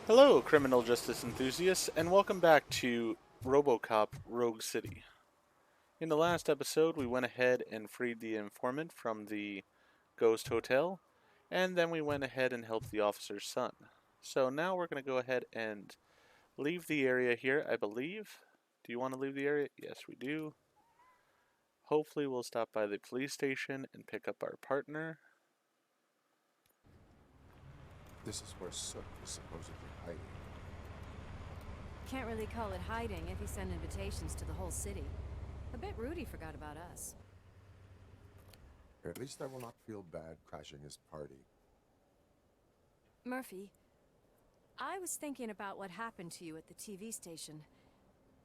Hello, criminal justice enthusiasts, and welcome back to RoboCop Rogue City. In the last episode, we went ahead and freed the informant from the ghost hotel, and then we went ahead and helped the officer's son. So now we're going to go ahead and leave the area here, I believe. Do you want to leave the area? Yes, we do. Hopefully we'll stop by the police station and pick up our partner. This is where Soot is supposedly hiding. Can't really call it hiding if he sent invitations to the whole city. A bit rude he forgot about us. At least I will not feel bad crashing his party. Murphy, I was thinking about what happened to you at the TV station.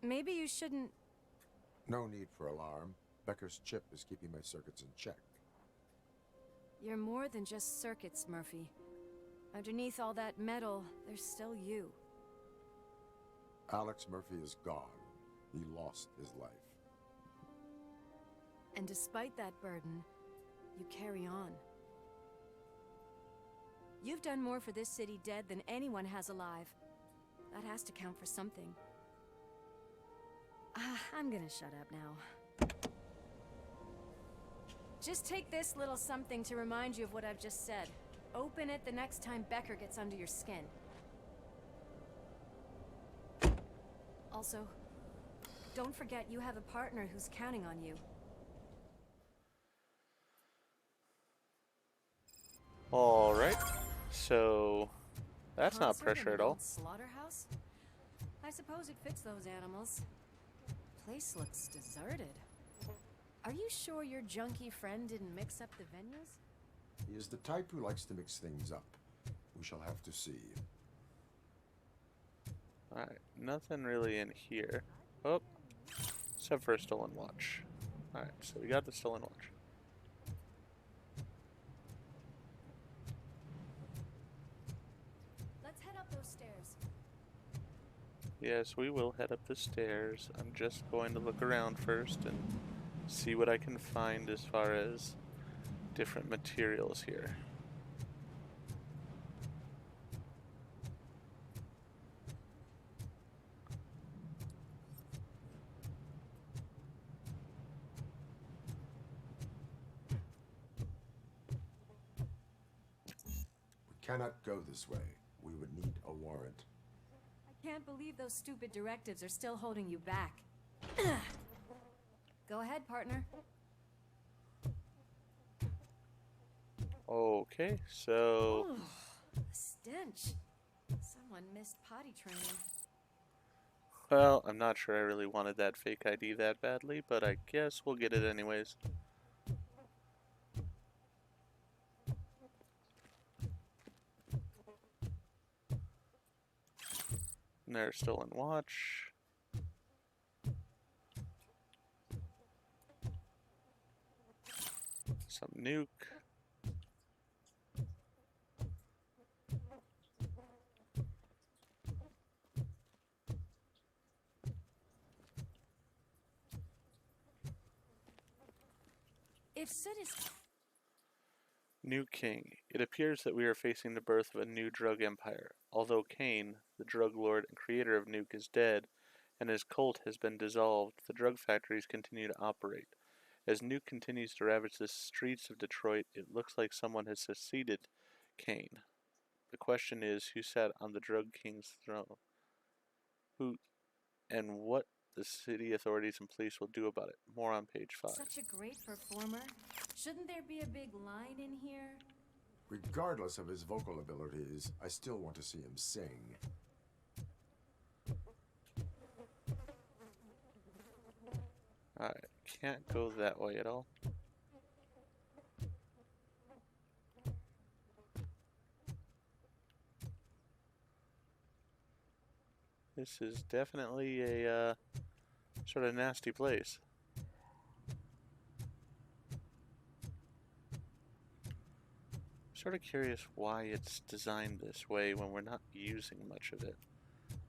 Maybe you shouldn't... No need for alarm. Becker's chip is keeping my circuits in check. You're more than just circuits, Murphy. Underneath all that metal, there's still you. Alex Murphy is gone. He lost his life. And despite that burden, you carry on. You've done more for this city dead than anyone has alive. That has to count for something. I'm gonna shut up now. Just take this little something to remind you of what I've just said. Open it the next time Becker gets under your skin. Also, don't forget you have a partner who's counting on you. Alright, so that's not Concert in pressure an at all. old slaughterhouse? I suppose it fits those animals. Place looks deserted. Are you sure your junkie friend didn't mix up the venues? He is the type who likes to mix things up. We shall have to see. Alright, nothing really in here. Oh, except for a stolen watch. Alright, so we got the stolen watch. Let's head up those stairs. Yes, we will head up the stairs. I'm just going to look around first and see what I can find as far as different materials here. We cannot go this way. We would need a warrant. I can't believe those stupid directives are still holding you back. Go ahead, partner. Okay, so Oh, the stench. Someone missed potty training. well, I'm not sure I really wanted that fake ID that badly, but I guess we'll get it anyways. And there's stolen watch. Some nuke. If Soot is... New King. It appears that we are facing the birth of a new drug empire. Although Kane, the drug lord and creator of Nuke, is dead, and his cult has been dissolved, the drug factories continue to operate. As Nuke continues to ravage the streets of Detroit, it looks like someone has succeeded Kane. The question is, who sat on the drug king's throne? Who and what the city authorities and police will do about it. More on page 5. Such a great performer. Shouldn't there be a big line in here? Regardless of his vocal abilities, I still want to see him sing. Alright, can't go that way at all. This is definitely a sort of nasty place. Sort of curious why it's designed this way when we're not using much of it.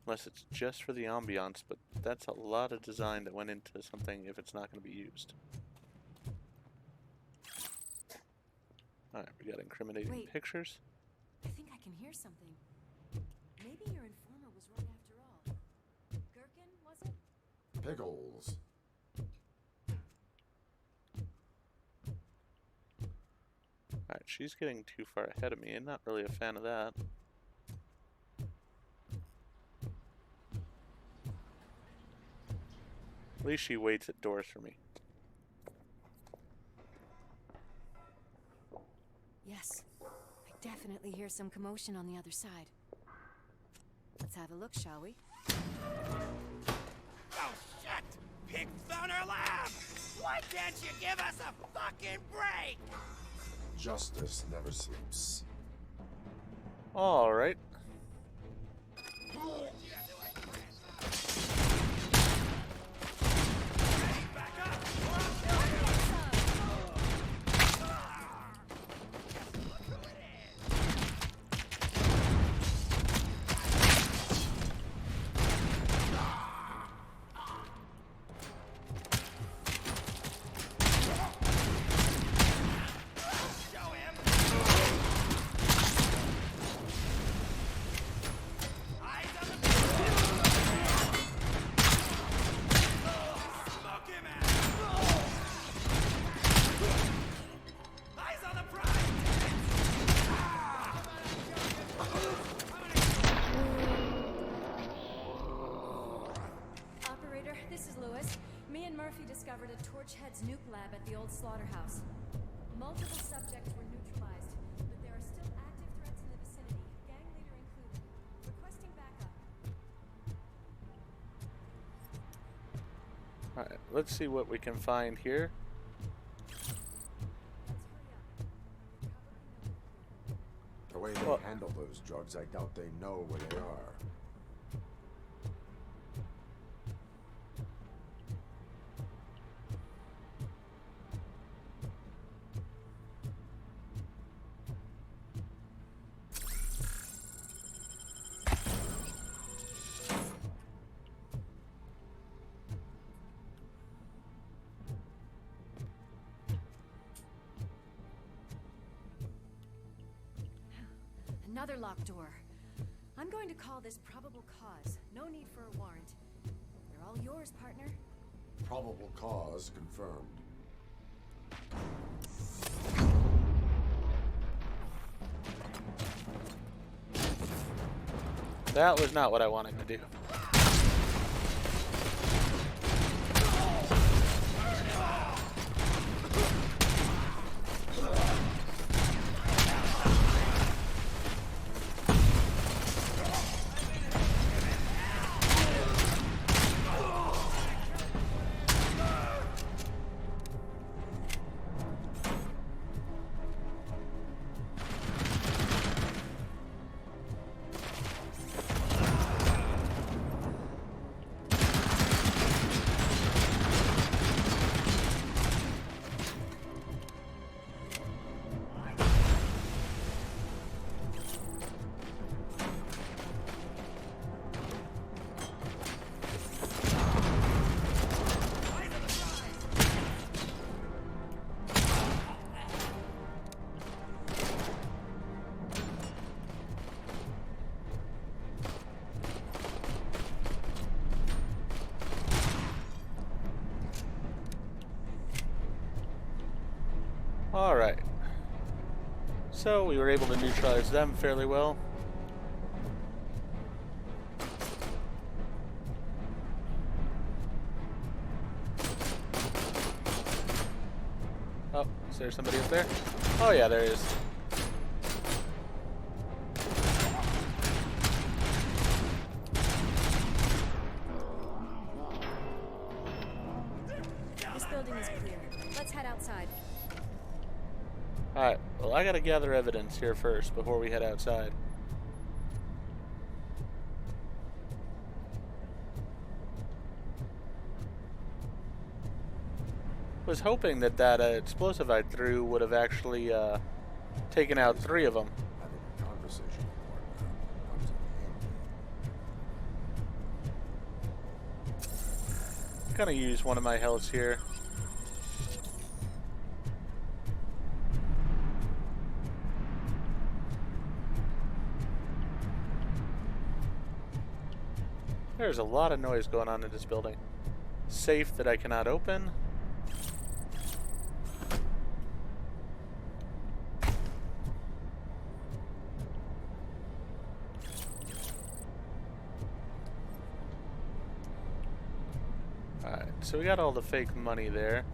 Unless it's just for the ambiance, but that's a lot of design that went into something if it's not going to be used. Alright, we got incriminating Wait. pictures. I think I can hear something. Maybe your informer was right after all. Gherkin, was it? Pickles. Alright, she's getting too far ahead of me. I'm not really a fan of that. At least she waits at doors for me. Yes. I definitely hear some commotion on the other side. Let's have a look, shall we? Oh, shit! Pigs on our lab! Why can't you give us a fucking break? Justice never sleeps. Alright. Back up! Or I'll kill you! Look who it is! Show him! Eyes on the smoke him out! Eyes on the prize! Operator, this is Lewis. Me and Murphy discovered a Torchhead's nuke lab at the old Slaughterhouse. Multiple subjects were neutralized, but there are still active threats in the vicinity, gang leader included. Requesting backup. Alright, let's see what we can find here. Let's hurry up. The way they Well- handle those drugs, I doubt they know where they are. Another locked door. I'm going to call this probable cause. No need for a warrant. They're all yours, partner. Probable cause confirmed. That was not what I wanted to do. Alright. So we were able to neutralize them fairly well. Oh, is there somebody up there? Oh yeah, there is. This building is clear. Let's head outside. Alright, well I gotta gather evidence here first before we head outside. Was hoping that that explosive I threw would have actually taken out 3 of them. Having a conversation with partner comes in handy. Gonna use one of my healths here. There's a lot of noise going on in this building. Safe that I cannot open. Alright, so we got all the fake money there.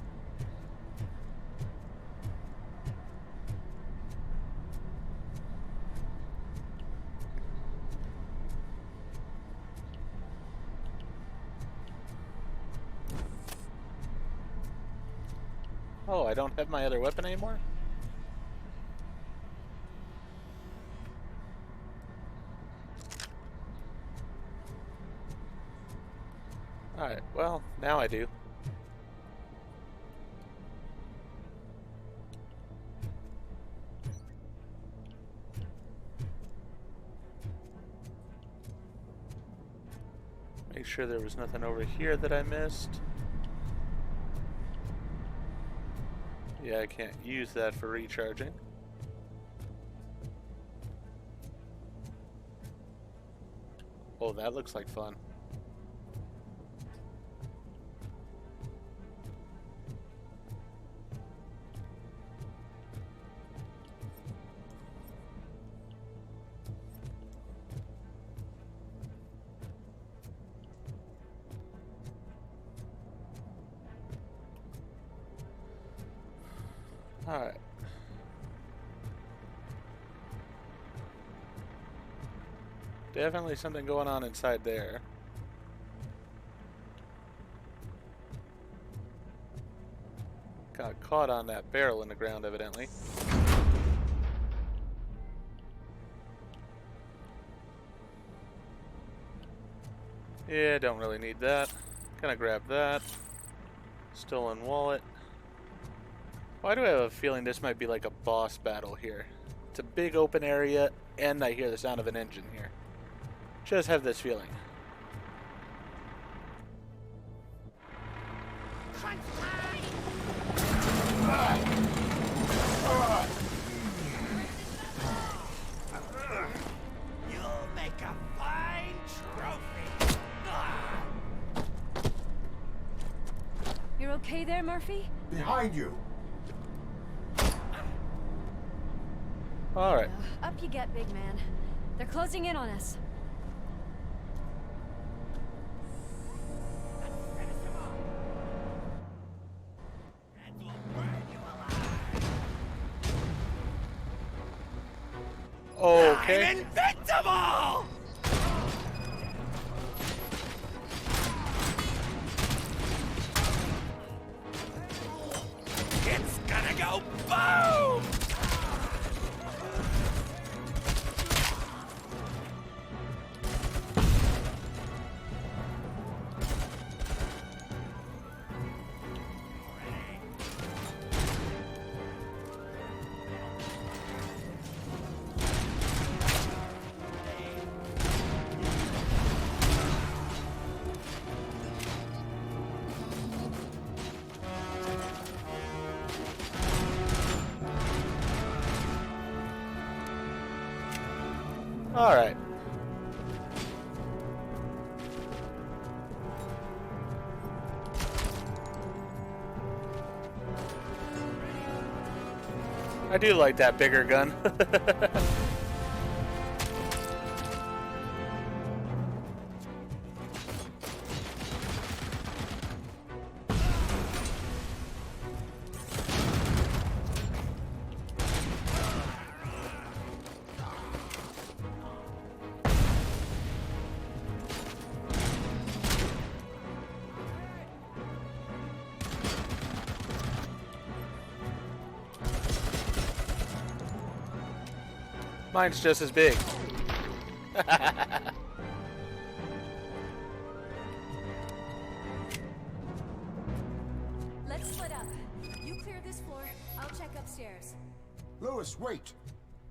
Oh, I don't have my other weapon anymore? Alright, well, now I do. Make sure there was nothing over here that I missed. Yeah, I can't use that for recharging. Oh, that looks like fun. Alright. Definitely something going on inside there. Got caught on that barrel in the ground, evidently. Yeah, don't really need that. Gonna grab that. Stolen wallet. Why do I have a feeling this might be like a boss battle here? It's a big open area, and I hear the sound of an engine here. Just have this feeling. You'll make a fine trophy. You're okay there, Murphy? Behind you! Alright. Up you get, big man. They're closing in on us. Okay. I'm invincible! It's gonna go boom! Alright. I do like that bigger gun. Mine's just as big. Let's split up. You clear this floor. I'll check upstairs. Lewis, wait!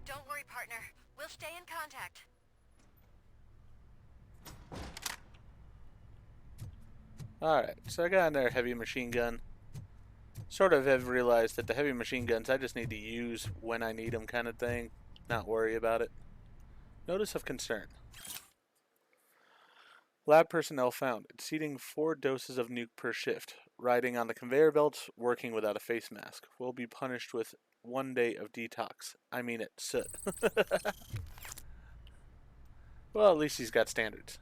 Don't worry, partner. We'll stay in contact. Alright, so I got another heavy machine gun. Sort of have realized that the heavy machine guns I just need to use when I need them kind of thing. Not worry about it. Notice of concern. Lab personnel found. Exceeding 4 doses of nuke per shift. Riding on the conveyor belts, working without a face mask. Will be punished with 1 day of detox. I mean it, Soot. Well, at least he's got standards.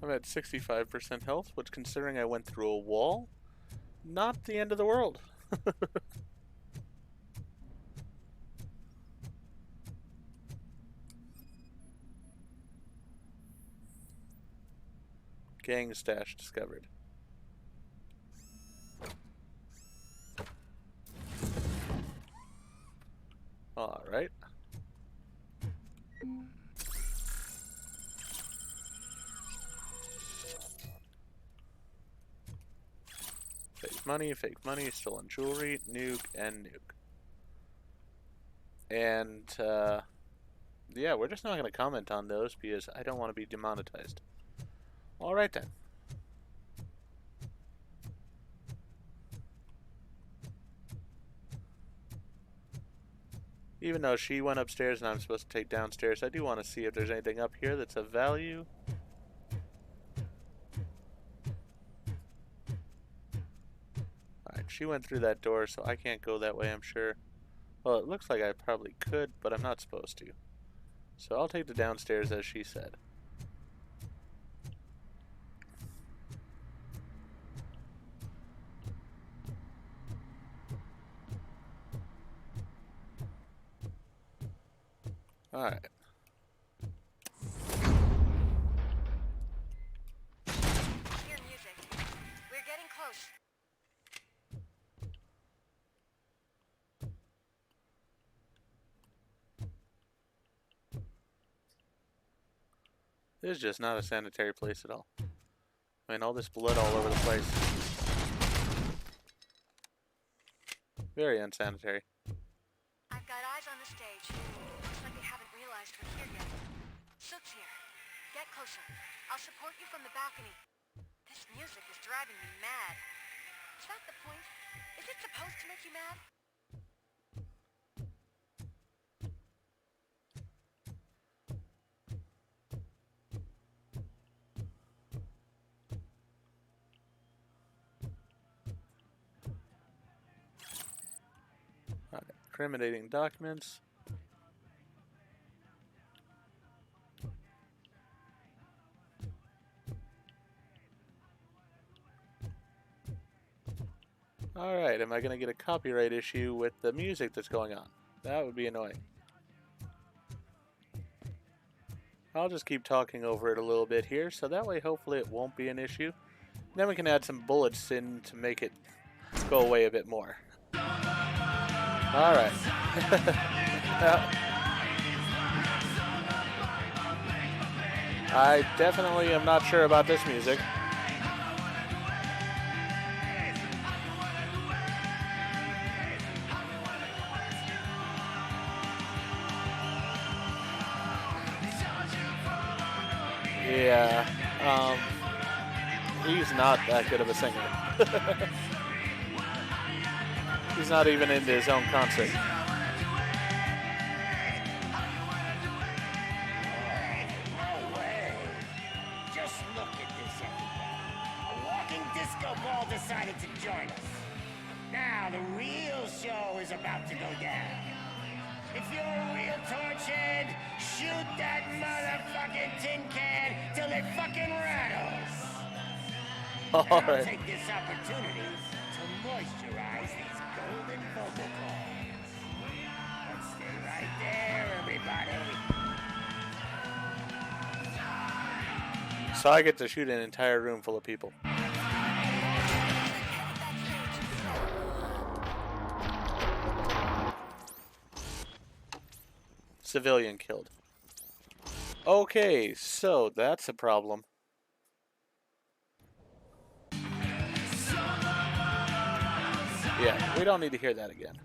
I'm at 65% health, which, considering I went through a wall, not the end of the world. Gang stash discovered. Alright. Fake money, stolen jewelry, nuke, and nuke. And, yeah, we're just not going to comment on those because I don't want to be demonetized. Alright then. Even though she went upstairs and I'm supposed to take downstairs, I do want to see if there's anything up here that's of value. Alright, she went through that door, so I can't go that way, I'm sure. Well, it looks like I probably could, but I'm not supposed to. So I'll take the downstairs as she said. Alright. Hear music. We're getting close. This is just not a sanitary place at all. I mean, all this blood all over the place. Very unsanitary. I've got eyes on the stage. Looks like they haven't realized we're here yet. Soot's here. Get closer. I'll support you from the balcony. This music is driving me mad. Is that the point? Is it supposed to make you mad? Alright, incriminating documents. Alright, am I going to get a copyright issue with the music that's going on? That would be annoying. I'll just keep talking over it a little bit here, so that way hopefully it won't be an issue. Then we can add some bullets in to make it go away a bit more. Alright. I definitely am not sure about this music. Yeah, he's not that good of a singer. He's not even into his own concert. No way. Just look at this, everybody. A walking disco ball decided to join us. Now the real show is about to go down. If you're a real torchhead, shoot that motherfucking tin can till it fucking rattles. And I'll Alright. take this opportunity to moisturize these golden vocal cords. Let's stay right there, everybody. So I get to shoot an entire room full of people. Civilian killed. Okay, so that's a problem. Yeah, we don't need to hear that again.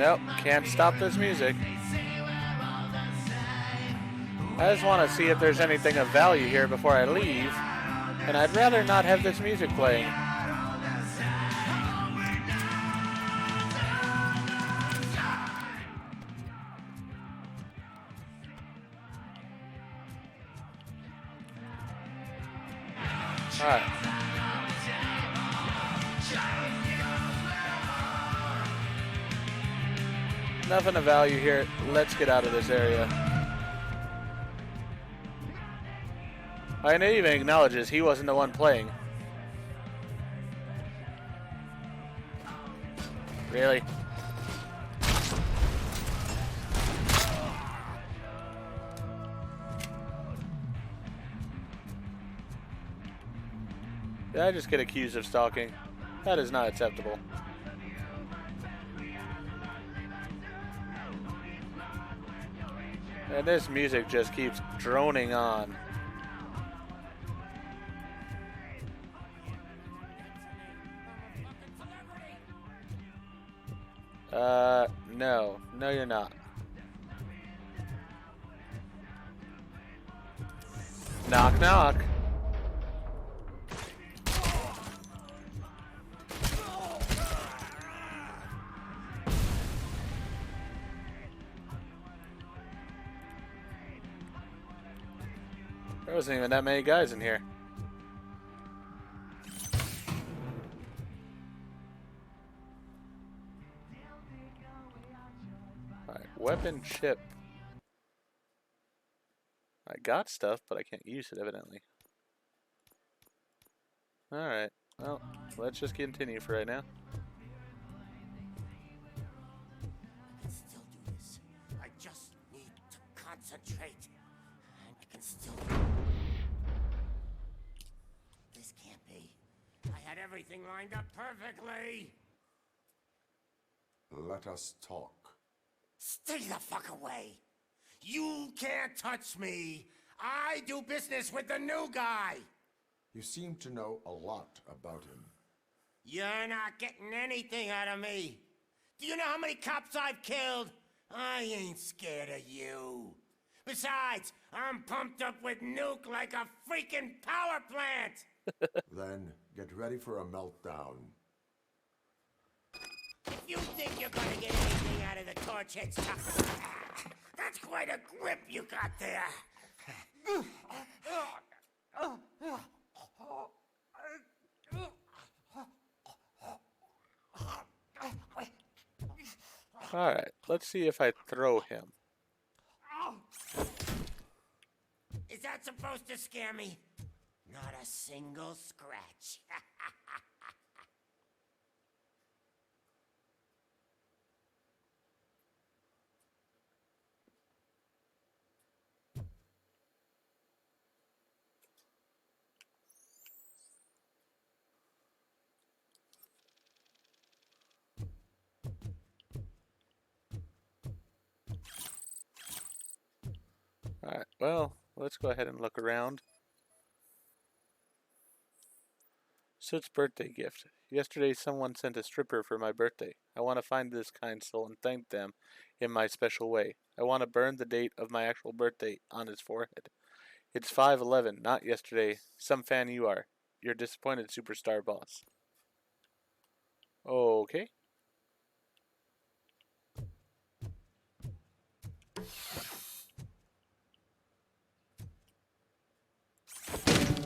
Nope, can't stop this music. I just want to see if there's anything of value here before I leave, and I'd rather not have this music playing. Alright. Nothing of value here. Let's get out of this area. And it even acknowledges he wasn't the one playing. Really? Did I just get accused of stalking? That is not acceptable. And this music just keeps droning on. No. No, you're not. Knock, knock. There wasn't even that many guys in here. Alright, weapon chip. I got stuff, but I can't use it, evidently. Alright, well, let's just continue for right now. I can still do this. I just need to concentrate. And I can still... This can't be. I had everything lined up perfectly. Let us talk. Stay the fuck away. You can't touch me. I do business with the new guy. You seem to know a lot about him. You're not getting anything out of me. Do you know how many cops I've killed? I ain't scared of you. Besides, I'm pumped up with nuke like a freaking power plant. Then get ready for a meltdown. If you think you're gonna get anything out of the Torchhead stuff, that's quite a grip you got there. Alright, let's see if I throw him. Is that supposed to scare me? Not a single scratch. Alright, well, let's go ahead and look around. Soot's birthday gift. Yesterday someone sent a stripper for my birthday. I want to find this kind soul and thank them in my special way. I want to burn the date of my actual birthday on his forehead. It's 5/11, not yesterday. Some fan you are. Your disappointed superstar boss. Okay.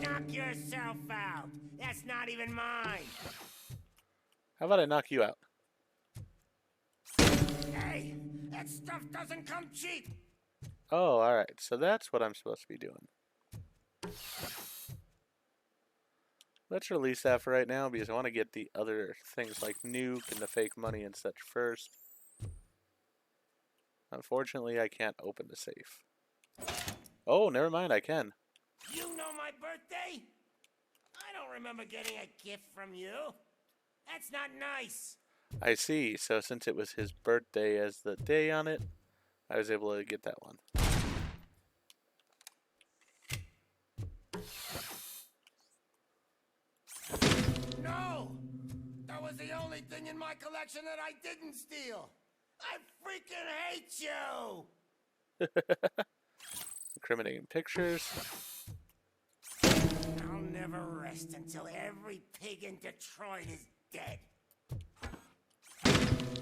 Knock yourself out. That's not even mine. How about I knock you out? Hey, that stuff doesn't come cheap. Oh, alright. So that's what I'm supposed to be doing. Let's release that for right now because I want to get the other things like nuke and the fake money and such first. Unfortunately, I can't open the safe. Oh, never mind, I can. You know my birthday? I don't remember getting a gift from you. That's not nice. I see. So since it was his birthday as the day on it, I was able to get that one. No! That was the only thing in my collection that I didn't steal. I freaking hate you! Incriminating pictures. I'll never rest until every pig in Detroit is dead.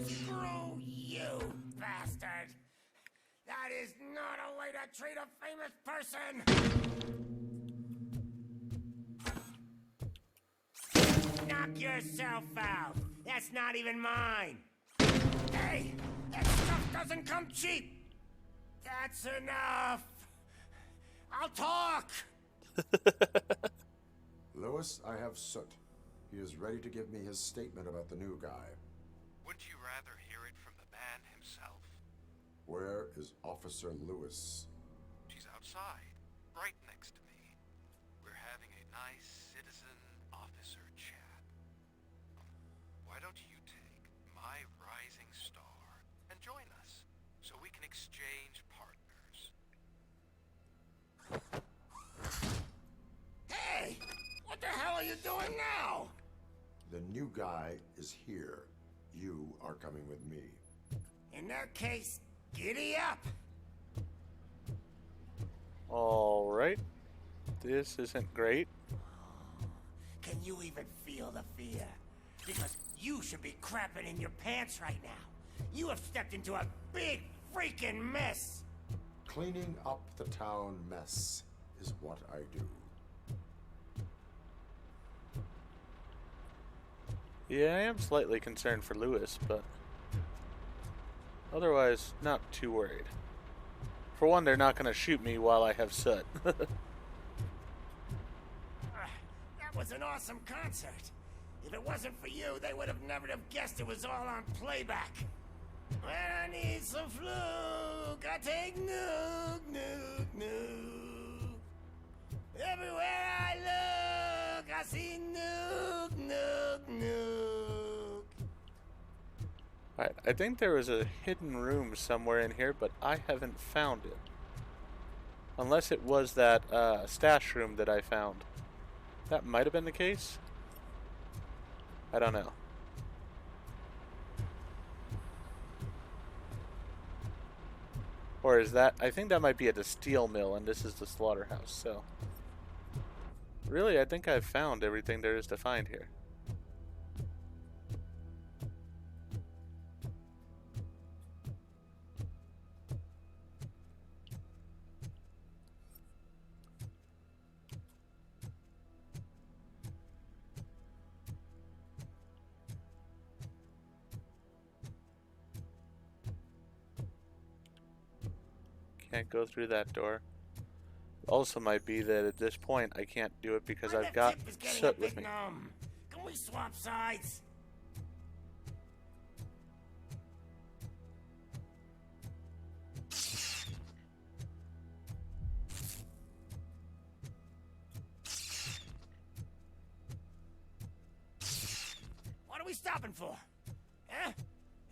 Screw you, bastard! That is not a way to treat a famous person! Knock yourself out! That's not even mine! Hey! That stuff doesn't come cheap! That's enough! I'll talk! Lewis, I have Soot. He is ready to give me his statement about the new guy. Wouldn't you rather hear it from the man himself? Where is Officer Lewis? She's outside, right next to me. We're having a nice citizen-officer chat. Why don't you take my rising star and join us, so we can exchange partners? Hey! What the hell are you doing now? The new guy is here. You are coming with me. In that case, giddy up! Alright. This isn't great. Can you even feel the fear? Because you should be crapping in your pants right now. You have stepped into a big freaking mess! Cleaning up the town mess is what I do. Yeah, I am slightly concerned for Lewis, but otherwise, not too worried. For one, they're not going to shoot me while I have Soot. That was an awesome concert. If it wasn't for you, they would have never have guessed it was all on playback. When I need some fluke, I take nuke, nuke, nuke. Everywhere I look, I see nuke, nuke, nuke. Alright, I think there was a hidden room somewhere in here, but I haven't found it. Unless it was that stash room that I found. That might have been the case. I don't know. Or is that... I think that might be at the steel mill, and this is the slaughterhouse, so... Really, I think I've found everything there is to find here. Can't go through that door. Also might be that at this point I can't do it because My I've left got hip is getting a Soot with bit me. numb. Can we swap sides? What are we stopping for? Huh?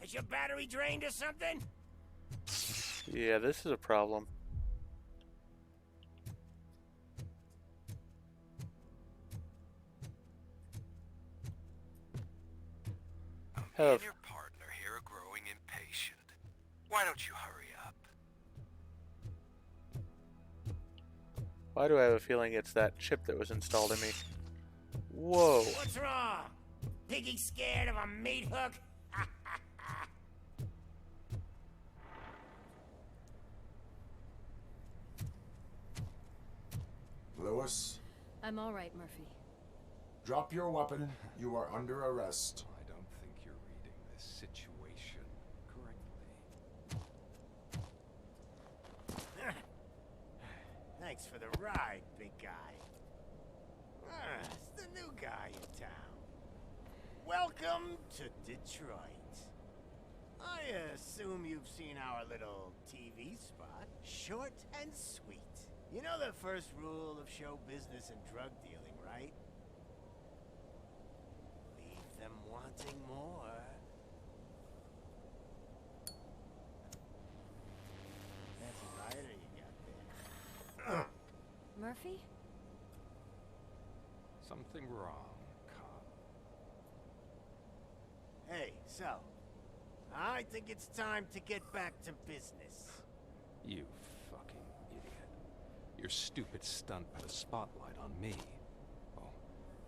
Is your battery drained or something? Yeah, this is a problem. Me Have- and your partner here are growing impatient. Why don't you hurry up? Why do I have a feeling it's that chip that was installed in me? Whoa. What's wrong? Piggy scared of a meat hook? Lewis, I'm all right, Murphy. drop your weapon. You are under arrest. I don't think you're reading this situation correctly. Thanks for the ride, big guy. It's the new guy in town. Welcome to Detroit. I assume you've seen our little TV spot. Short and sweet. You know the first rule of show business and drug dealing, right? Leave them wanting more. That's a lighter you got there. Murphy? Something wrong, cop. Hey, so, I think it's time to get back to business. You fucking idiot. Your stupid stunt put a spotlight on me. Oh,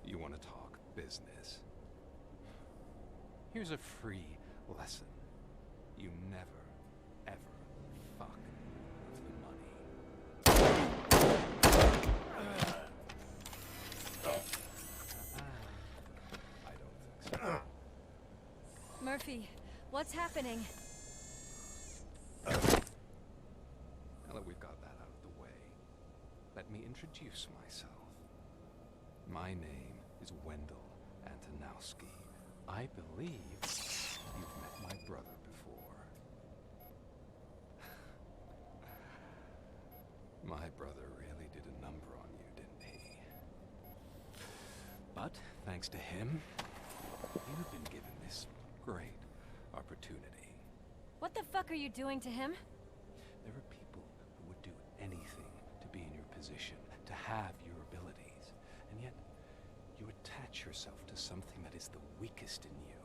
you want to talk business? Here's a free lesson. You never, ever fuck with the money. I don't think so. Murphy, what's happening? Now that we've got that out of the way, let me introduce myself. My name is Wendell Antonowski. I believe you've met my brother before. My brother really did a number on you, didn't he? But thanks to him, you've been given this great opportunity. What the fuck are you doing to him? There are people who would do anything to be in your position, to have your abilities, and yet you attach yourself to something that is the weakest in you,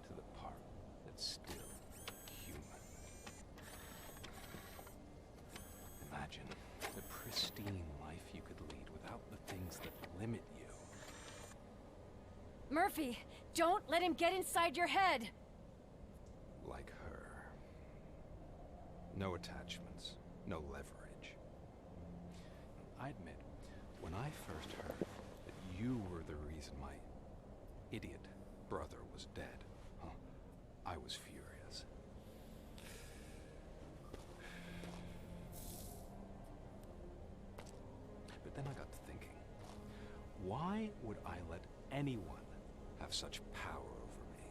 to the part that's still human. Imagine the pristine life you could lead without the things that limit you. Murphy, don't let him get inside your head! Like her. No attachments, no leverage. I admit, when I first heard that you were the reason my idiot brother was dead, I was furious. But then I got to thinking, why would I let anyone have such power over me?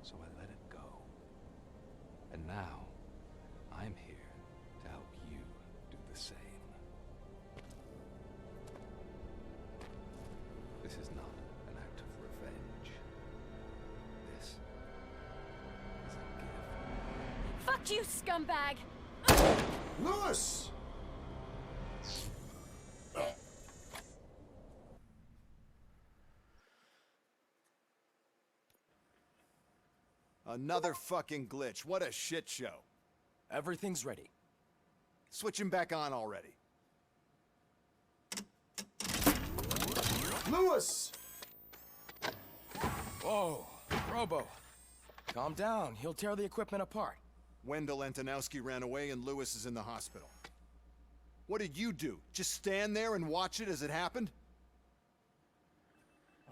So I let it go. And now, I'm here to help you do the same. This is not an act of revenge. This is a gift. Fuck you, scumbag! Lewis! Another fucking glitch. What a shit show. Everything's ready. Switch him back on already. Lewis! Whoa, Robo. Calm down. He'll tear the equipment apart. Wendell Antonowski ran away and Lewis is in the hospital. What did you do? Just stand there and watch it as it happened?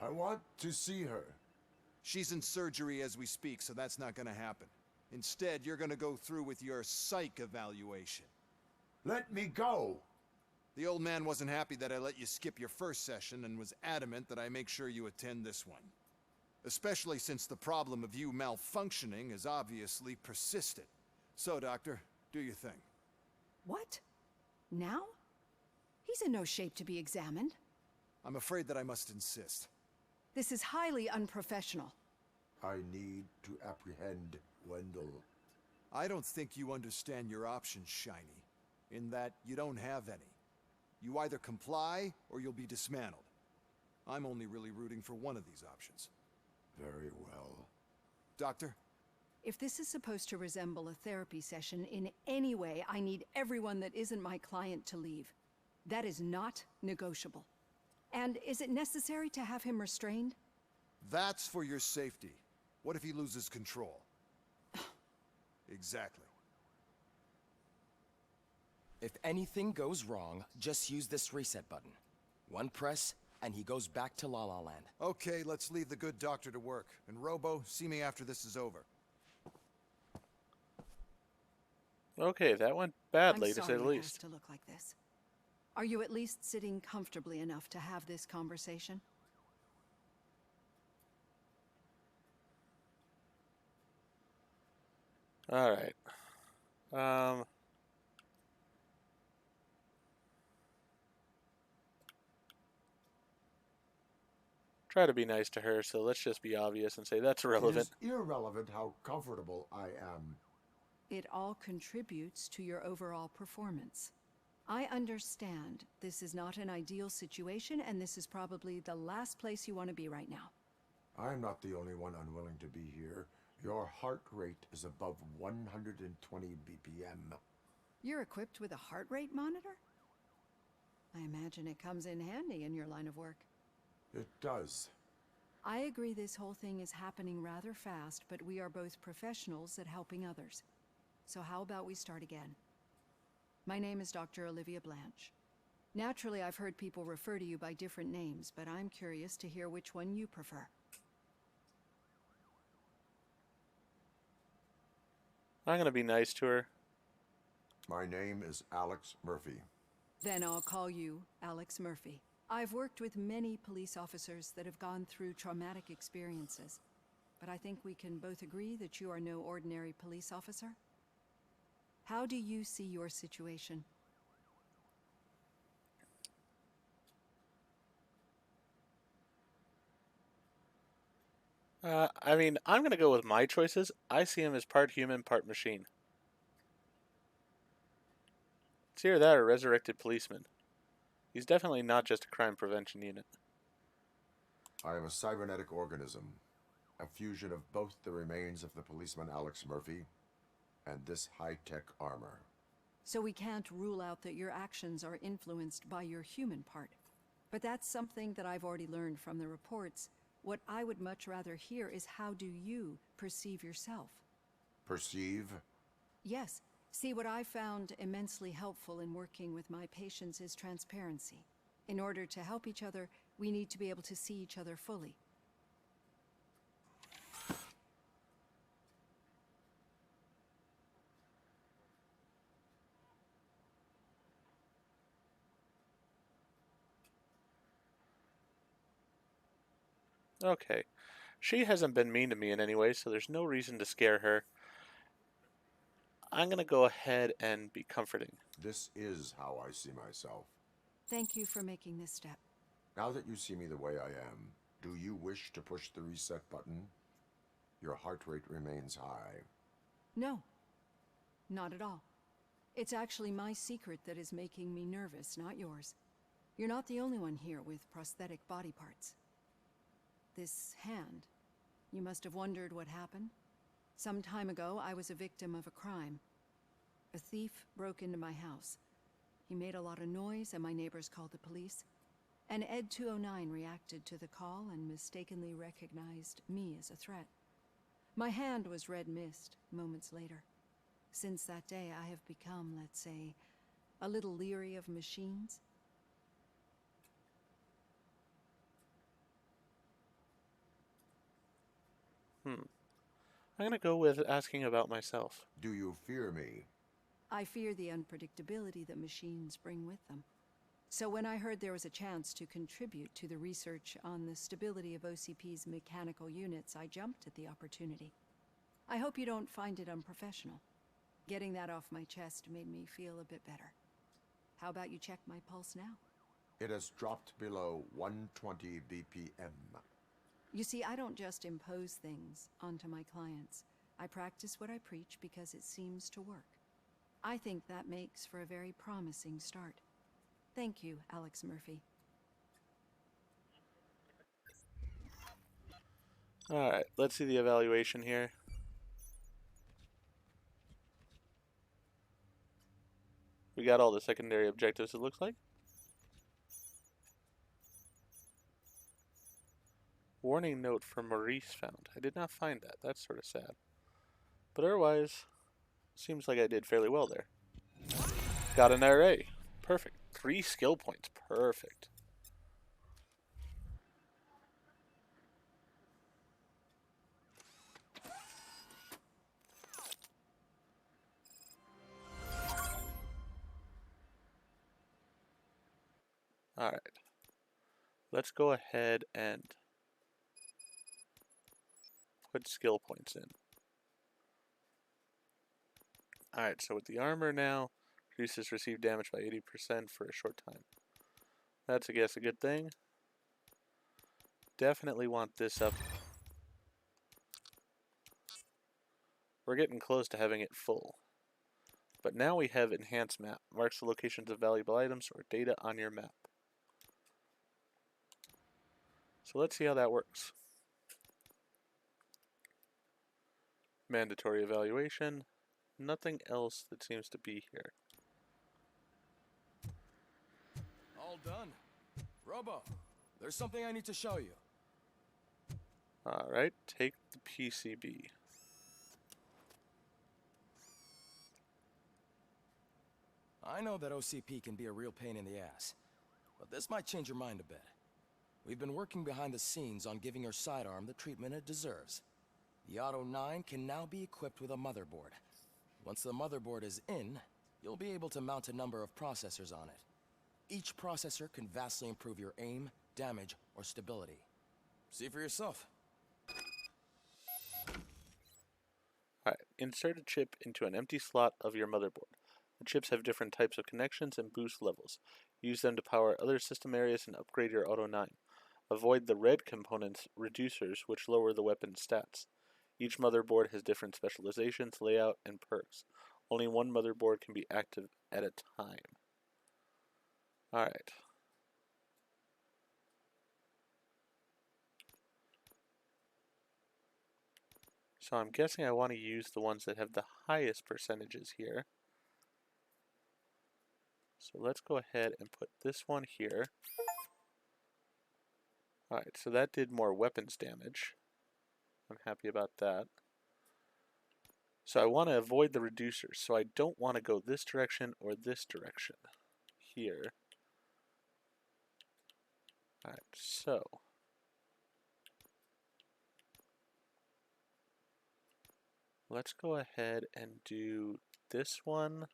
I want to see her. She's in surgery as we speak, so that's not gonna happen. Instead, you're gonna go through with your psych evaluation. Let me go! The old man wasn't happy that I let you skip your first session and was adamant that I make sure you attend this one. Especially since the problem of you malfunctioning is obviously persistent. So, Doctor, do your thing. What? Now? He's in no shape to be examined. I'm afraid that I must insist. This is highly unprofessional. I need to apprehend Wendell. I don't think you understand your options, Shiny. In that you don't have any. You either comply or you'll be dismantled. I'm only really rooting for one of these options. Very well. Doctor? If this is supposed to resemble a therapy session in any way, I need everyone that isn't my client to leave. That is not negotiable. And is it necessary to have him restrained? That's for your safety. What if he loses control? Exactly. If anything goes wrong, just use this reset button. One press, and he goes back to La La Land. Okay, let's leave the good doctor to work. And Robo, see me after this is over. Okay, that went badly, I'm to say sorry the it has least. to look like this. Are you at least sitting comfortably enough to have this conversation? All right. Try to be nice to her, so let's just be obvious and say that's It irrelevant. is irrelevant how comfortable I am. It all contributes to your overall performance. I understand this is not an ideal situation, and this is probably the last place you want to be right now. I'm not the only one unwilling to be here, Your heart rate is above 120 BPM. You're equipped with a heart rate monitor? I imagine it comes in handy in your line of work. It does. I agree this whole thing is happening rather fast, but we are both professionals at helping others. So how about we start again? My name is Dr. Olivia Blanche. Naturally, I've heard people refer to you by different names, but I'm curious to hear which one you prefer. I'm gonna be nice to her. My name is Alex Murphy. Then I'll call you Alex Murphy. I've worked with many police officers that have gone through traumatic experiences, but I think we can both agree that you are no ordinary police officer. How do you see your situation? I mean, I'm gonna go with my choices. I see him as part human, part machine. It's either that or resurrected policeman. He's definitely not just a crime prevention unit. I am a cybernetic organism, a fusion of both the remains of the policeman Alex Murphy and this high-tech armor. So we can't rule out that your actions are influenced by your human part. But that's something that I've already learned from the reports. What I would much rather hear is how do you perceive yourself? Perceive? Yes. See, what I found immensely helpful in working with my patients is transparency. In order to help each other, we need to be able to see each other fully. Okay. She hasn't been mean to me in any way, so there's no reason to scare her. I'm gonna go ahead and be comforting. This is how I see myself. Thank you for making this step. Now that you see me the way I am, do you wish to push the reset button? Your heart rate remains high. No, not at all. It's actually my secret that is making me nervous, not yours. You're not the only one here with prosthetic body parts. This hand, you must have wondered what happened. Some time ago, I was a victim of a crime. A thief broke into my house. He made a lot of noise and my neighbors called the police. And Ed 209 reacted to the call and mistakenly recognized me as a threat. My hand was red mist moments later. Since that day, I have become, let's say, a little leery of machines. I'm gonna go with asking about myself. Do you fear me? I fear the unpredictability that machines bring with them. So when I heard there was a chance to contribute to the research on the stability of OCP's mechanical units, I jumped at the opportunity. I hope you don't find it unprofessional. Getting that off my chest made me feel a bit better. How about you check my pulse now? It has dropped below 120 BPM. You see, I don't just impose things onto my clients. I practice what I preach because it seems to work. I think that makes for a very promising start. Thank you, Alex Murphy. Alright, let's see the evaluation here. We got all the secondary objectives, it looks like. Warning note for Maurice found. I did not find that. That's sort of sad. But otherwise, seems like I did fairly well there. Got an RA. Perfect. 3 skill points. Perfect. Alright. Let's go ahead and put skill points in. Alright, so with the armor now, reduces received damage by 80% for a short time. That's, I guess, a good thing. Definitely want this up. We're getting close to having it full. But now we have Enhanced Map. Marks the locations of valuable items or data on your map. So let's see how that works. Mandatory evaluation. Nothing else that seems to be here. All done. Robo, there's something I need to show you. Alright, take the PCB. I know that OCP can be a real pain in the ass, but this might change your mind a bit. We've been working behind the scenes on giving your sidearm the treatment it deserves. The Auto 9 can now be equipped with a motherboard. Once the motherboard is in, you'll be able to mount a number of processors on it. Each processor can vastly improve your aim, damage, or stability. See for yourself. Alright, insert a chip into an empty slot of your motherboard. The chips have different types of connections and boost levels. Use them to power other system areas and upgrade your Auto 9. Avoid the red components, reducers, which lower the weapon's stats. Each motherboard has different specializations, layout, and perks. Only one motherboard can be active at a time. Alright. So I'm guessing I want to use the ones that have the highest percentages here. So let's go ahead and put this one here. Alright, so that did more weapons damage. I'm happy about that. So I want to avoid the reducers, so I don't want to go this direction or this direction here. Alright, so let's go ahead and do this one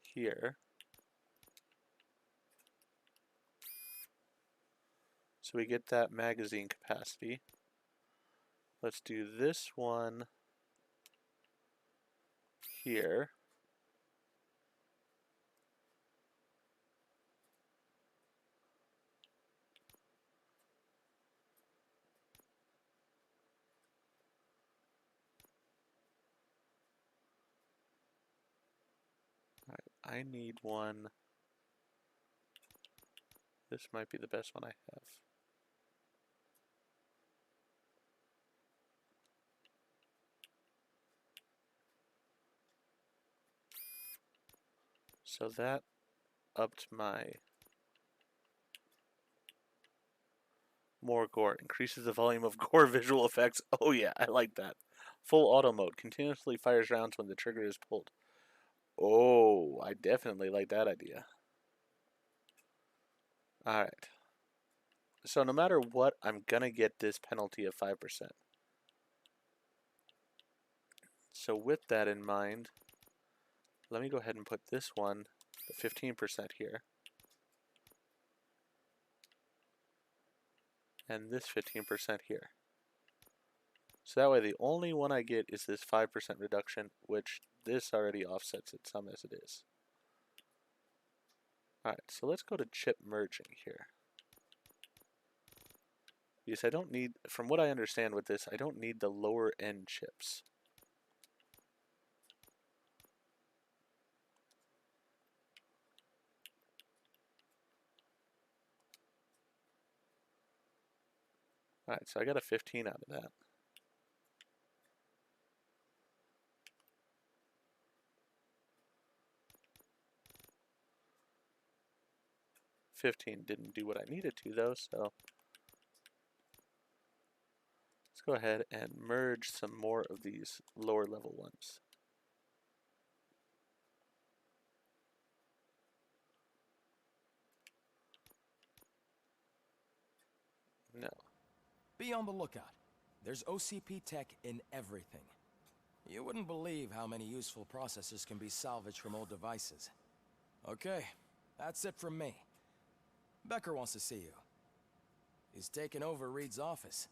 here. So we get that magazine capacity. Let's do this one here. I need one. This might be the best one I have. So that upped my more gore. Increases the volume of gore visual effects. Oh yeah, I like that. Full auto mode. Continuously fires rounds when the trigger is pulled. Oh, I definitely like that idea. Alright. So no matter what, I'm gonna get this penalty of 5%. So with that in mind, let me go ahead and put this one, the 15% here. And this 15% here. So that way the only one I get is this 5% reduction, which this already offsets it some as it is. Alright, so let's go to chip merging here. Because I don't need, from what I understand with this, I don't need the lower end chips. Alright, so I got a 15 out of that. $15 didn't do what I needed to though, so let's go ahead and merge some more of these lower level ones. No. Be on the lookout. There's OCP tech in everything. You wouldn't believe how many useful processors can be salvaged from old devices. Okay, that's it from me. Becker wants to see you. He's taken over Reed's office.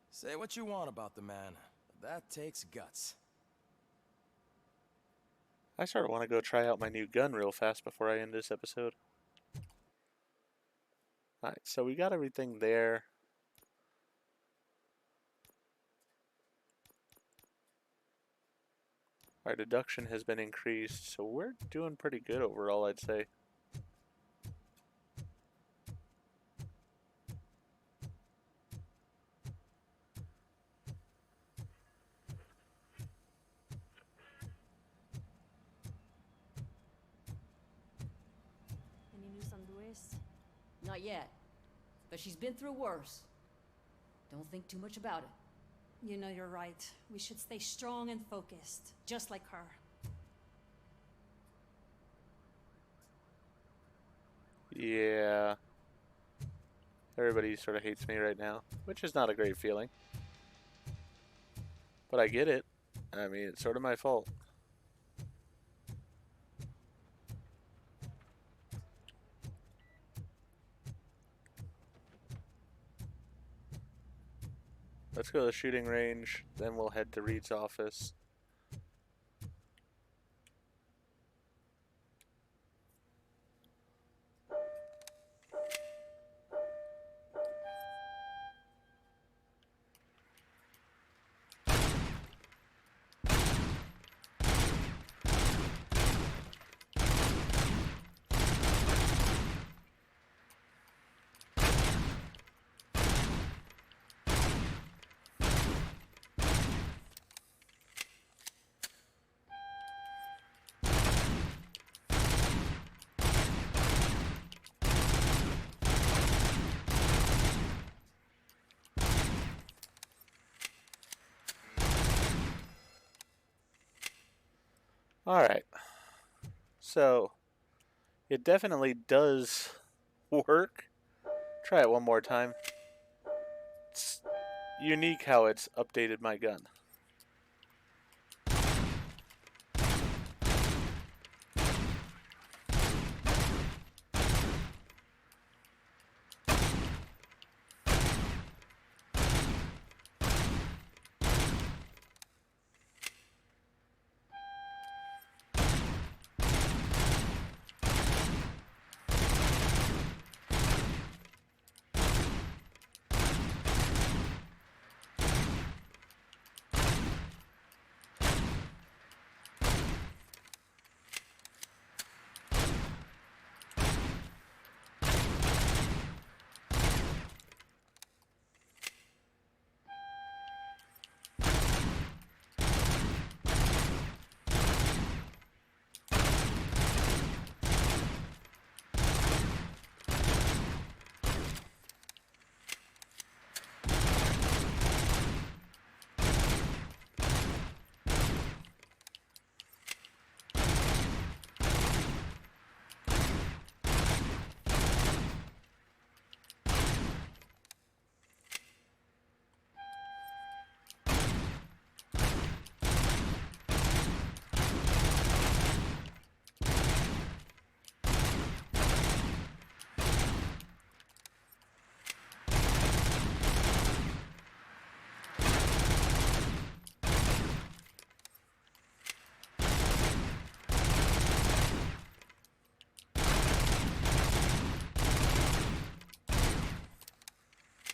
Say what you want about the man, but that takes guts. I sort of want to go try out my new gun real fast before I end this episode. Alright, so we got everything there. Our deduction has been increased, so we're doing pretty good overall, I'd say. Lois? Not yet. But she's been through worse. Don't think too much about it. You know you're right. We should stay strong and focused, just like her. Yeah. Everybody sort of hates me right now, which is not a great feeling. But I get it. I mean, it's sort of my fault. Let's go to the shooting range, then we'll head to Reed's office. Alright, so it definitely does work. Try it one more time. It's unique how it's updated my gun.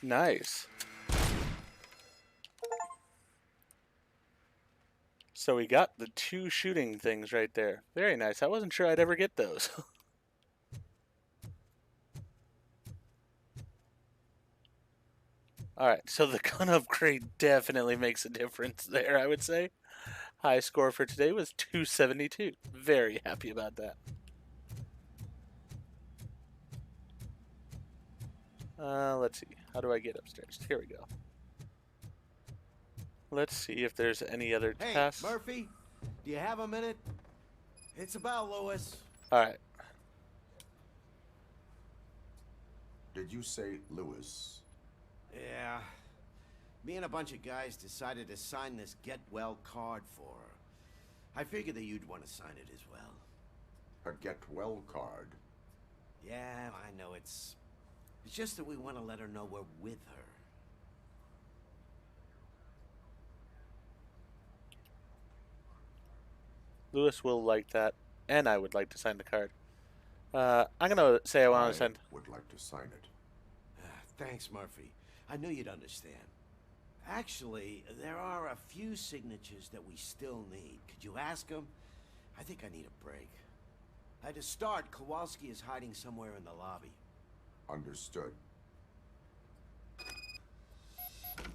Nice. So we got the 2 shooting things right there. Very nice. I wasn't sure I'd ever get those. Alright, so the gun upgrade definitely makes a difference there, I would say. High score for today was 272. Very happy about that. Let's see. How do I get upstairs? Here we go. Let's see if there's any other tasks. Hey, Murphy, do you have a minute? It's about Lois. Alright. Did you say Lewis? Yeah. Me and a bunch of guys decided to sign this get well card for her. I figured that you'd want to sign it as well. A get well card? Yeah, I know it's just that we want to let her know we're with her. Lewis will like that, and I would like to sign the card. I'm gonna say I want to send. Would like to sign it. Thanks, Murphy. I knew you'd understand. Actually, there are a few signatures that we still need. Could you ask him? I think I need a break. To start, Kowalski is hiding somewhere in the lobby. Understood.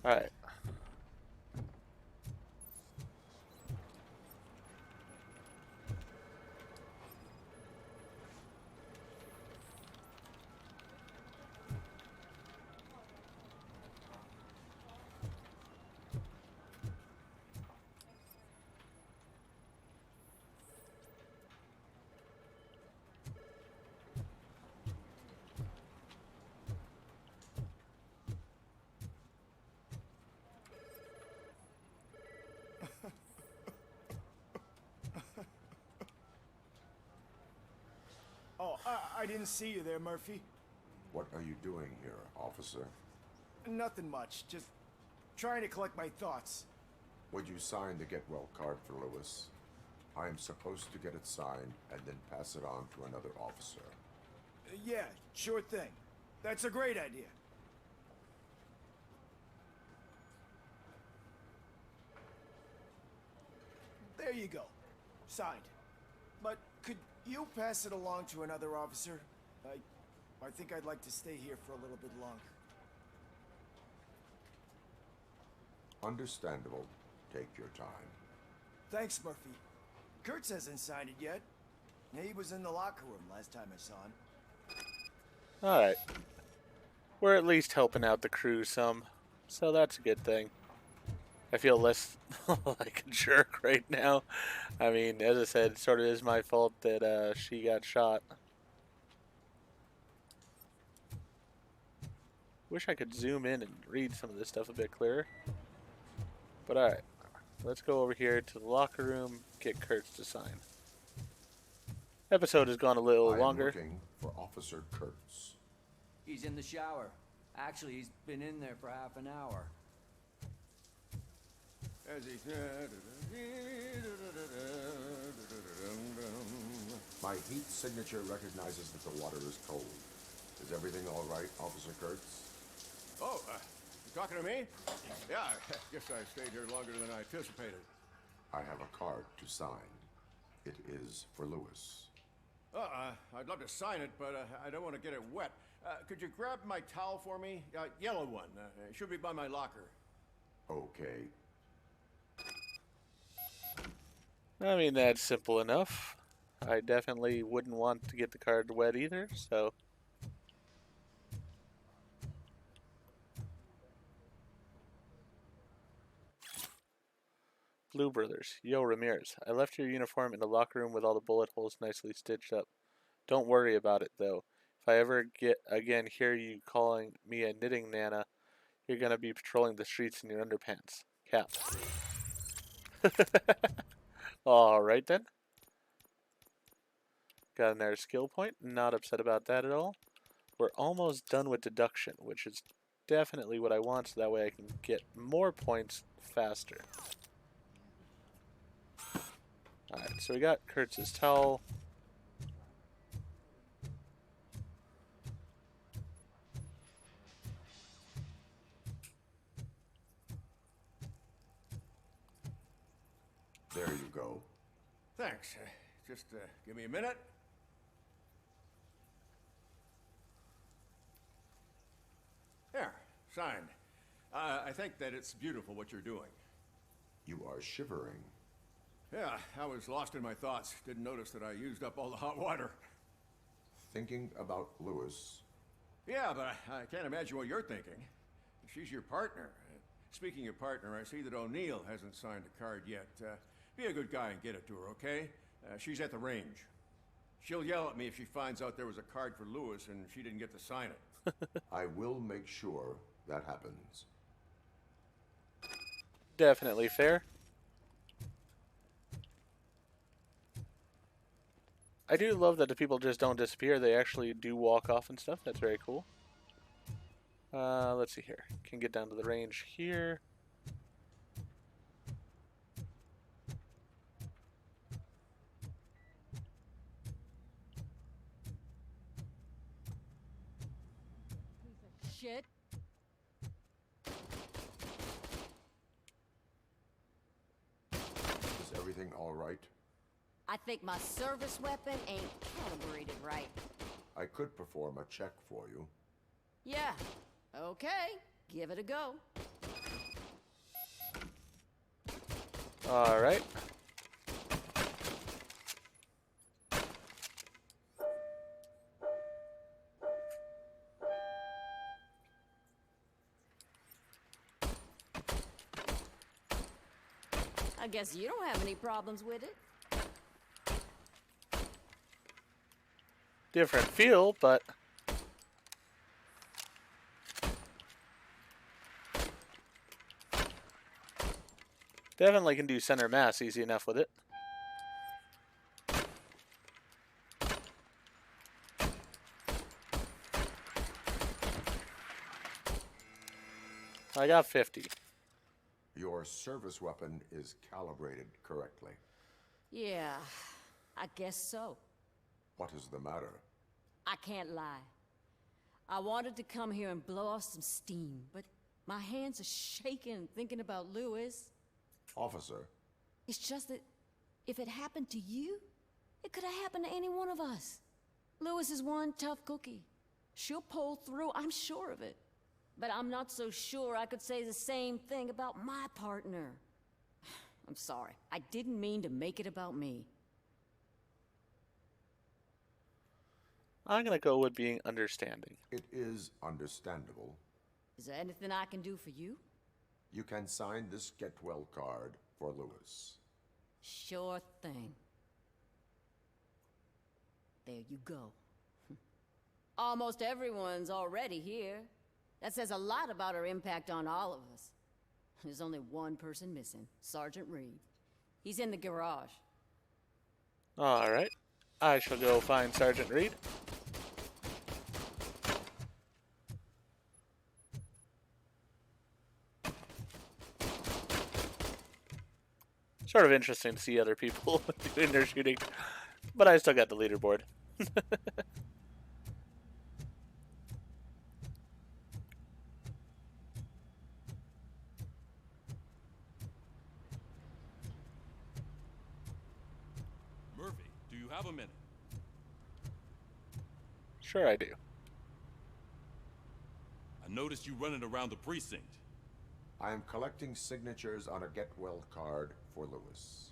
Alright. Oh, I didn't see you there, Murphy. What are you doing here, officer? Nothing much. Just trying to collect my thoughts. Would you sign the get well card for Lewis? I am supposed to get it signed and then pass it on to another officer. Yeah, sure thing. That's a great idea. There you go. Signed. But could you pass it along to another officer? I think I'd like to stay here for a little bit longer. Understandable. Take your time. Thanks, Murphy. Kurtz hasn't signed it yet. He was in the locker room last time I saw him. Alright. We're at least helping out the crew some, so that's a good thing. I feel less like a jerk right now. I mean, as I said, it sort of is my fault that she got shot. Wish I could zoom in and read some of this stuff a bit clearer. But alright, let's go over here to the locker room, get Kurtz to sign. Episode has gone a little longer. I'm looking for Officer Kurtz. He's in the shower. Actually, he's been in there for half an hour. My heat signature recognizes that the water is cold. Is everything all right, Officer Kurtz? Oh, you talking to me? Yeah, I guess I stayed here longer than I anticipated. I have a card to sign. It is for Lewis. I'd love to sign it, but I don't want to get it wet. Could you grab my towel for me? Yellow one. It should be by my locker. Okay. I mean, that's simple enough. I definitely wouldn't want to get the card wet either, so... Blue Brothers. Yo, Ramirez. I left your uniform in the locker room with all the bullet holes nicely stitched up. Don't worry about it, though. If I ever hear you calling me a knitting nana, you're gonna be patrolling the streets in your underpants. Cap. Alright then. Got another skill point. Not upset about that at all. We're almost done with deduction, which is definitely what I want, so that way I can get more points faster. Alright, so we got Kurtz's towel. There you go. Thanks. Just give me a minute. There, signed. I think that it's beautiful what you're doing. You are shivering. Yeah, I was lost in my thoughts. Didn't notice that I used up all the hot water. Thinking about Lewis. Yeah, but I can't imagine what you're thinking. She's your partner. Speaking of partner, I see that O'Neill hasn't signed a card yet. Be a good guy and get it to her, okay? She's at the range. She'll yell at me if she finds out there was a card for Lewis and she didn't get to sign it. I will make sure that happens. Definitely fair. I do love that the people just don't disappear. They actually do walk off and stuff. That's very cool. Let's see here. Can get down to the range here. Shit. Is everything all right? I think my service weapon ain't calibrated right. I could perform a check for you. Yeah. Okay. Give it a go. Alright. I guess you don't have any problems with it. Different feel, but... definitely can do center mass easy enough with it. I got 50. Your service weapon is calibrated correctly. Yeah, I guess so. What is the matter? I can't lie. I wanted to come here and blow off some steam, but my hands are shaking thinking about Lewis. Officer. It's just that if it happened to you, it could have happened to any one of us. Lewis is one tough cookie. She'll pull through, I'm sure of it. But I'm not so sure I could say the same thing about my partner. I'm sorry. I didn't mean to make it about me. I'm gonna go with being understanding. It is understandable. Is there anything I can do for you? You can sign this get well card for Lewis. Sure thing. There you go. Almost everyone's already here. That says a lot about her impact on all of us. There's only one person missing, Sergeant Reed. He's in the garage. Alright. I shall go find Sergeant Reed. Sort of interesting to see other people doing their shooting. But I still got the leaderboard. Murphy, do you have a minute? Sure I do. I noticed you running around the precinct. I am collecting signatures on a get well card for Lewis.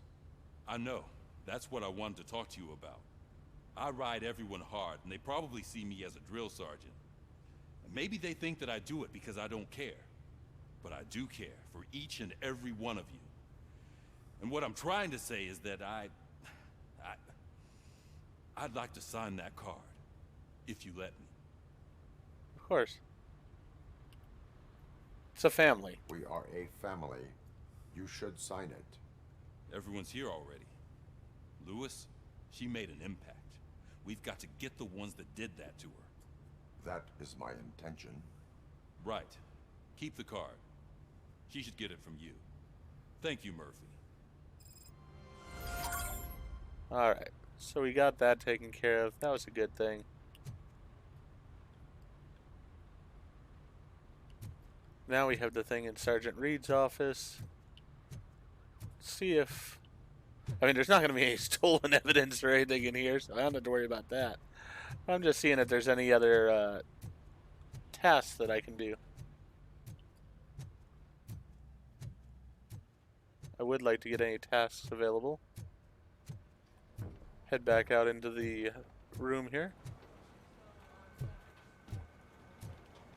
I know. That's what I wanted to talk to you about. I ride everyone hard, and they probably see me as a drill sergeant. And maybe they think that I do it because I don't care. But I do care for each and every one of you. And what I'm trying to say is that I'd like to sign that card, if you let me. Of course. It's a family. We are a family. You should sign it. Everyone's here already. Lewis, she made an impact. We've got to get the ones that did that to her. That is my intention. Right. Keep the card. She should get it from you. Thank you, Murphy. Alright. So we got that taken care of. That was a good thing. Now we have the thing in Sergeant Reed's office. See if... I mean, there's not going to be any stolen evidence or anything in here, so I don't have to worry about that. I'm just seeing if there's any other tasks that I can do. I would like to get any tasks available. Head back out into the room here.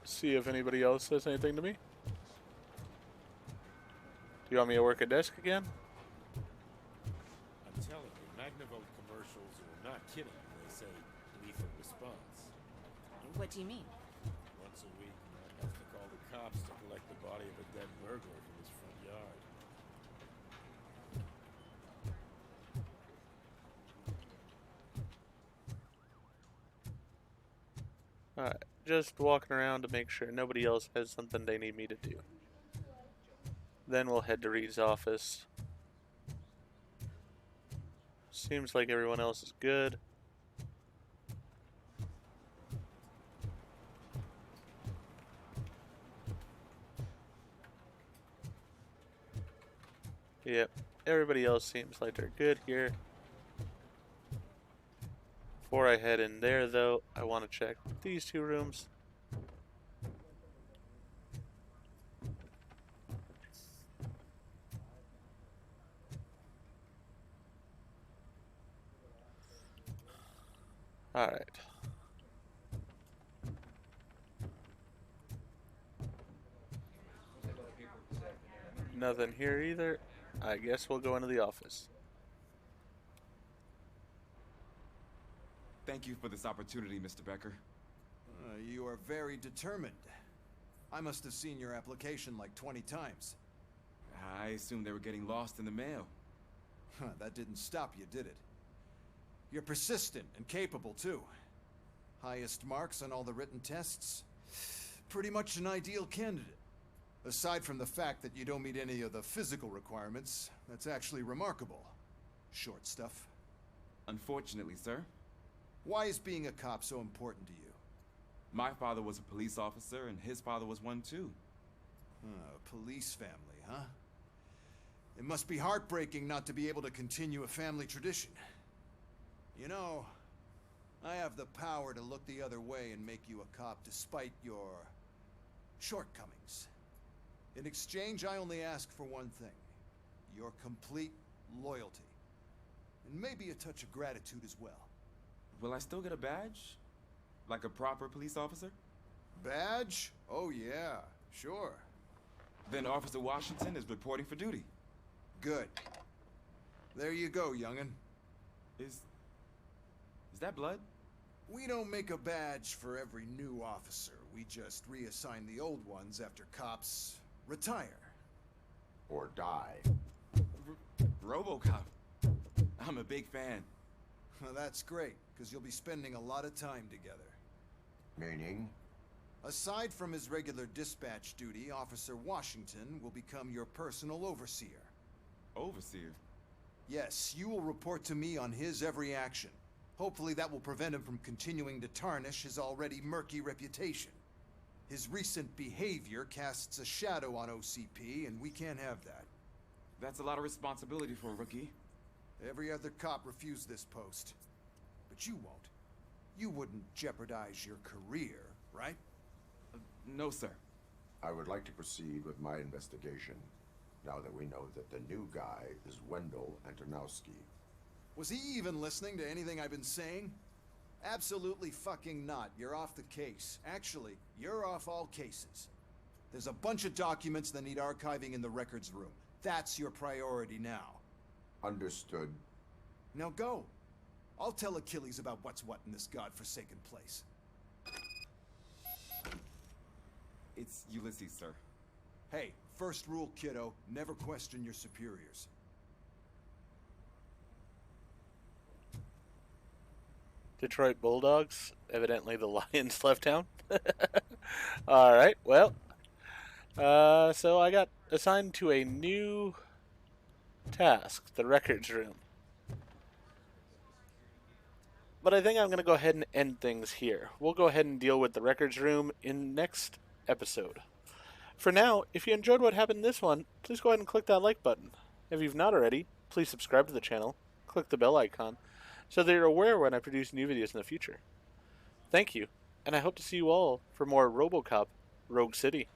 See if anybody else says anything to me. Do you want me to work a desk again? I'm telling you, Magnavolt commercials are not kidding when they say lethal response. What do you mean? Once a week, I have to call the cops to collect the body of a dead burglar from his front yard. Alright, just walking around to make sure nobody else has something they need me to do. Then we'll head to Reed's office. Seems like everyone else is good. Yep, everybody else seems like they're good here. Before I head in there, though, I want to check these two rooms. Alright. Nothing here either. I guess we'll go into the office. Thank you for this opportunity, Mr. Becker. You are very determined. I must have seen your application like 20 times. I assumed they were getting lost in the mail. That didn't stop you, did it? You're persistent and capable, too. Highest marks on all the written tests. Pretty much an ideal candidate. Aside from the fact that you don't meet any of the physical requirements, that's actually remarkable. Short stuff. Unfortunately, sir. Why is being a cop so important to you? My father was a police officer, and his father was one too. Police family, huh? It must be heartbreaking not to be able to continue a family tradition. You know, I have the power to look the other way and make you a cop despite your shortcomings. In exchange, I only ask for one thing. Your complete loyalty. And maybe a touch of gratitude as well. Will I still get a badge? Like a proper police officer? Badge? Oh yeah, sure. Then Officer Washington is reporting for duty. Good. There you go, young'un. Is that blood? We don't make a badge for every new officer. We just reassign the old ones after cops retire. Or die. RoboCop. I'm a big fan. Well, that's great, because you'll be spending a lot of time together. Meaning? Aside from his regular dispatch duty, Officer Washington will become your personal overseer. Overseer? Yes, you will report to me on his every action. Hopefully that will prevent him from continuing to tarnish his already murky reputation. His recent behavior casts a shadow on OCP, and we can't have that. That's a lot of responsibility for a rookie. Every other cop refused this post. But you won't. You wouldn't jeopardize your career, right? No, sir. I would like to proceed with my investigation, now that we know that the new guy is Wendell Antonowski. Was he even listening to anything I've been saying? Absolutely fucking not. You're off the case. Actually, you're off all cases. There's a bunch of documents that need archiving in the records room. That's your priority now. Understood. Now go. I'll tell Achilles about what's what in this godforsaken place. It's Ulysses, sir. Hey, first rule, kiddo, never question your superiors. Detroit Bulldogs. Evidently the Lions left town. Alright, well. So I got assigned to a new task, the records room. But I think I'm going to go ahead and end things here. We'll go ahead and deal with the records room in next episode. For now, if you enjoyed what happened in this one, please go ahead and click that like button. If you've not already, please subscribe to the channel, click the bell icon, so that you're aware when I produce new videos in the future. Thank you, and I hope to see you all for more RoboCop Rogue City.